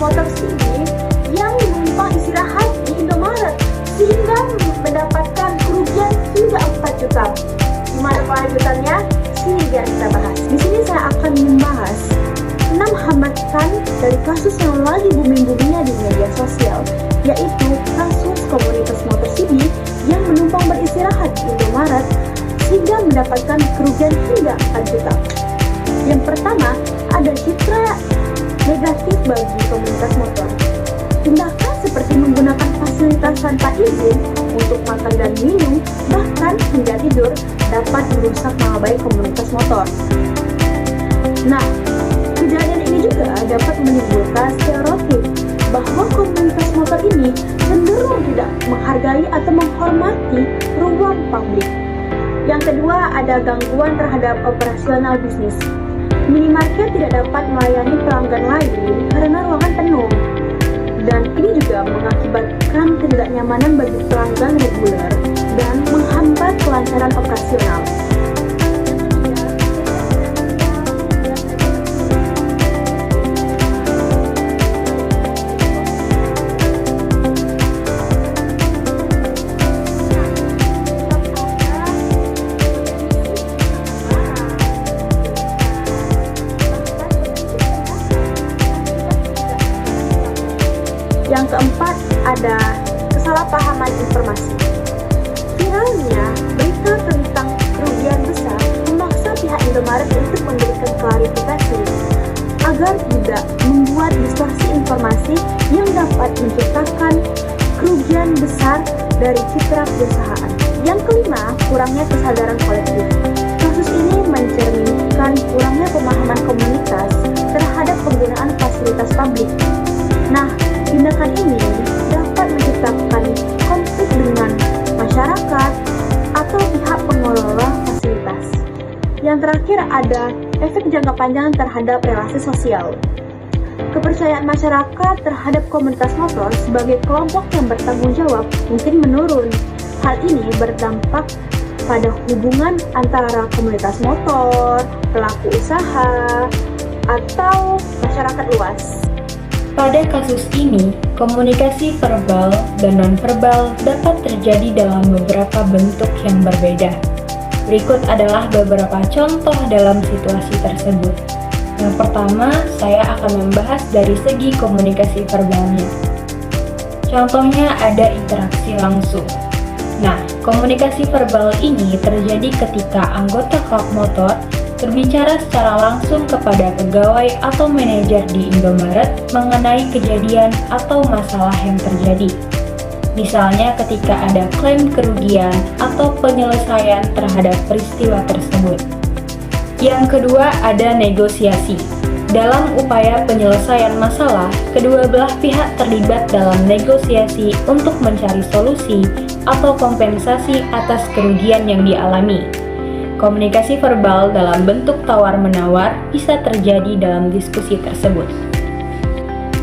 motor sini yang menumpang istirahat di Indomaret sehingga mendapatkan kerugian hingga 4 juta. Gimana kelanjutannya? Sini biar kita bahas. Di sini saya akan membahas 6 hambatan dari kasus yang lagi booming-boomingnya di media sosial, yaitu kasus komunitas motor CD yang menumpang beristirahat di Indomaret sehingga mendapatkan kerugian hingga 4 juta. Yang pertama, ada citra negatif bagi komunitas motor. Tindakan seperti menggunakan fasilitas tanpa izin untuk makan dan minum, bahkan hingga tidur, dapat merusak nama baik komunitas motor. Nah, kejadian ini juga dapat menimbulkan stereotip bahwa komunitas motor ini cenderung tidak menghargai atau menghormati ruang publik. Yang kedua, ada gangguan terhadap operasional bisnis. Minimarket tidak dapat melayani pelanggan lain karena ruangan penuh. Dan ini juga mengakibatkan ketidaknyamanan bagi pelanggan reguler dan menghambat kelancaran operasional. Yang keempat, ada kesalahpahaman informasi. Viralnya berita tentang kerugian besar memaksa pihak Indomaret untuk memberikan klarifikasi agar tidak membuat distorsi informasi yang dapat menciptakan kerugian besar dari citra perusahaan. Yang kelima, kurangnya kesadaran kolektif. Kasus ini mencerminkan kurangnya pemahaman komunitas terhadap penggunaan fasilitas publik. Nah, tindakan ini dapat menciptakan konflik dengan masyarakat atau pihak pengelola fasilitas. Yang terakhir ada efek jangka panjang terhadap relasi sosial. Kepercayaan masyarakat terhadap komunitas motor sebagai kelompok yang bertanggung jawab mungkin menurun. Hal ini berdampak pada hubungan antara komunitas motor, pelaku usaha, atau masyarakat luas. Pada kasus ini, komunikasi verbal dan non-verbal dapat terjadi dalam beberapa bentuk yang berbeda. Berikut adalah beberapa contoh dalam situasi tersebut. Yang pertama, saya akan membahas dari segi komunikasi verbalnya. Contohnya ada interaksi langsung. Nah, komunikasi verbal ini terjadi ketika anggota klub motor berbicara secara langsung kepada pegawai atau manajer di Indomaret mengenai kejadian atau masalah yang terjadi. Misalnya ketika ada klaim kerugian atau penyelesaian terhadap peristiwa tersebut. Yang kedua, ada negosiasi. Dalam upaya penyelesaian masalah, kedua belah pihak terlibat dalam negosiasi untuk mencari solusi atau kompensasi atas kerugian yang dialami. Komunikasi verbal dalam bentuk tawar-menawar bisa terjadi dalam diskusi tersebut.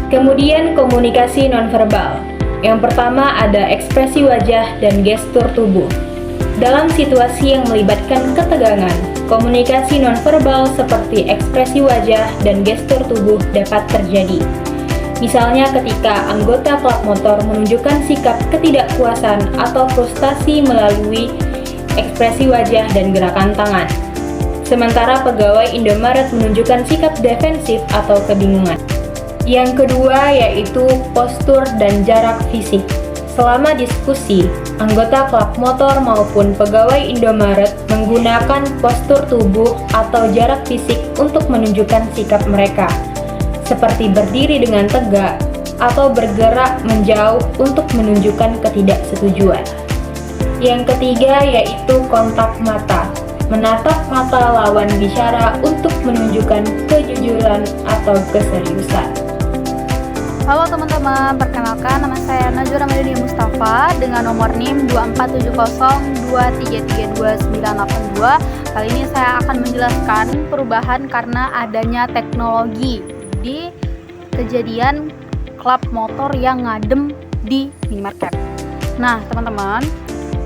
Kemudian komunikasi nonverbal. Yang pertama ada ekspresi wajah dan gestur tubuh. Dalam situasi yang melibatkan ketegangan, komunikasi nonverbal seperti ekspresi wajah dan gestur tubuh dapat terjadi. Misalnya ketika anggota klub motor menunjukkan sikap ketidakpuasan atau frustasi melalui ekspresi wajah dan gerakan tangan. Sementara pegawai Indomaret menunjukkan sikap defensif atau kebingungan. Yang kedua yaitu postur dan jarak fisik. Selama diskusi, anggota klub motor maupun pegawai Indomaret menggunakan postur tubuh atau jarak fisik untuk menunjukkan sikap mereka, seperti berdiri dengan tegak atau bergerak menjauh untuk menunjukkan ketidaksetujuan. Yang ketiga yaitu kontak mata. Menatap mata lawan bicara untuk menunjukkan kejujuran atau keseriusan. Halo teman-teman, perkenalkan nama saya Najwa Ramadhani Mustafa dengan nomor NIM 24702332982. Kali ini saya akan menjelaskan perubahan karena adanya teknologi di kejadian klub motor yang ngadem di minimarket. Nah teman-teman,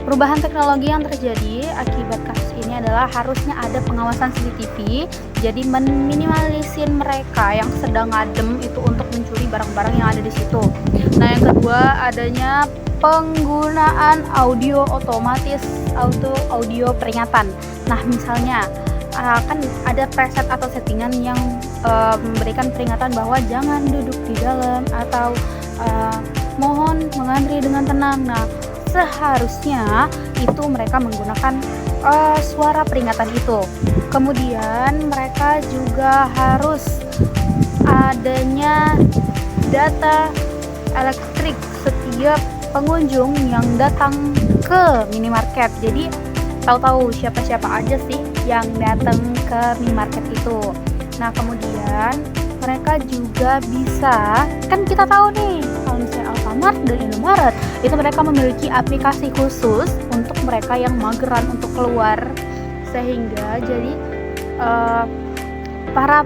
Perubahan teknologi yang terjadi akibat kasus ini adalah harusnya ada pengawasan CCTV, jadi meminimalisir mereka yang sedang ngadem itu untuk mencuri barang-barang yang ada di situ. Nah, yang kedua adanya penggunaan audio otomatis atau audio peringatan. Nah, misalnya kan ada preset atau settingan yang memberikan peringatan bahwa jangan duduk di dalam atau mohon mengantri dengan tenang. Nah, seharusnya itu mereka menggunakan suara peringatan itu. Kemudian mereka juga harus adanya data elektrik setiap pengunjung yang datang ke minimarket. Jadi tahu-tahu siapa-siapa aja sih yang datang ke minimarket itu. Nah, kemudian mereka juga bisa, kan kita tahu nih kalau misalnya Alfamart dan Indomaret itu mereka memiliki aplikasi khusus untuk mereka yang mageran untuk keluar, sehingga jadi para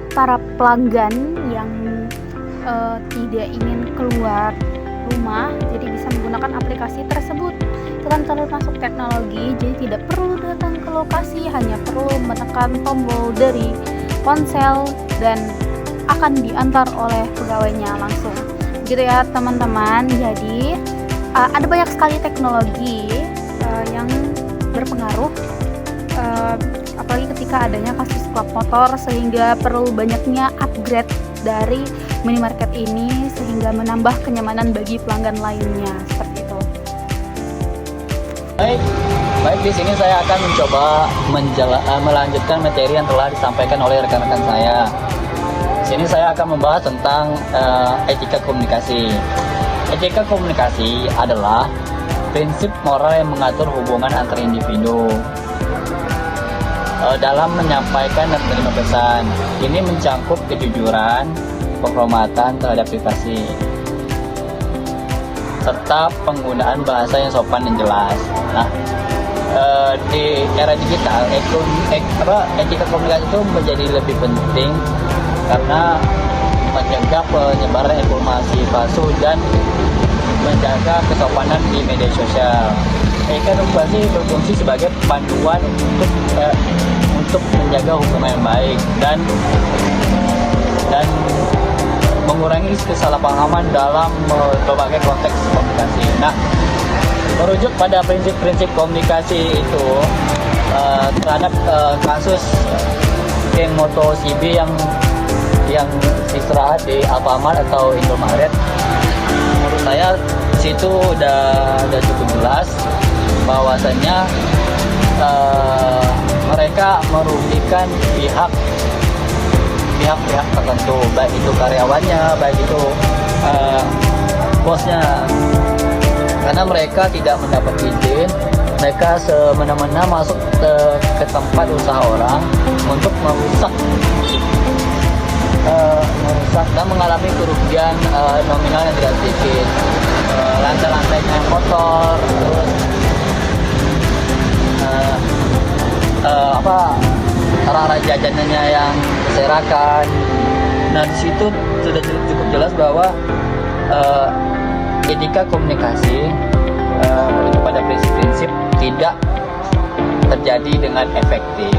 pelanggan yang tidak ingin keluar rumah jadi bisa menggunakan aplikasi tersebut. Itu kan termasuk teknologi, jadi tidak perlu datang ke lokasi, hanya perlu menekan tombol dari ponsel dan akan diantar oleh pegawainya langsung. Gitu ya teman-teman. Jadi ada banyak sekali teknologi yang berpengaruh, apalagi ketika adanya kasus klak motor, sehingga perlu banyaknya upgrade dari minimarket ini sehingga menambah kenyamanan bagi pelanggan lainnya, seperti itu. Baik, di sini saya akan mencoba melanjutkan materi yang telah disampaikan oleh rekan-rekan saya. Di sini saya akan membahas tentang etika komunikasi. Etika komunikasi adalah prinsip moral yang mengatur hubungan antar individu dalam menyampaikan dan menerima pesan. Ini mencangkup kejujuran, penghormatan terhadap privasi, serta penggunaan bahasa yang sopan dan jelas. Nah, di era digital, etika komunikasi itu menjadi lebih penting karena mencegah penyebaran informasi palsu dan menjaga kesopanan di media sosial. Etika komunikasi berfungsi sebagai panduan untuk menjaga hubungan yang baik dan mengurangi kesalahpahaman dalam berbagai konteks komunikasi. Nah, merujuk pada prinsip-prinsip komunikasi itu terhadap kasus geng MotoCB yang istirahat di Alfamart atau Indomaret, menurut saya situ udah cukup jelas bahwasannya mereka merugikan pihak tertentu, baik itu karyawannya, baik itu bosnya, karena mereka tidak mendapat izin. Mereka semena-mena masuk ke tempat usaha orang untuk merusak dan mengalami kerugian nominal yang tidak sedikit. Lantai-lantainya yang kotor, terus arah-arah jajanannya yang berserakan. Nah, di situ sudah cukup jelas bahwa etika komunikasi pada prinsip-prinsip tidak terjadi dengan efektif.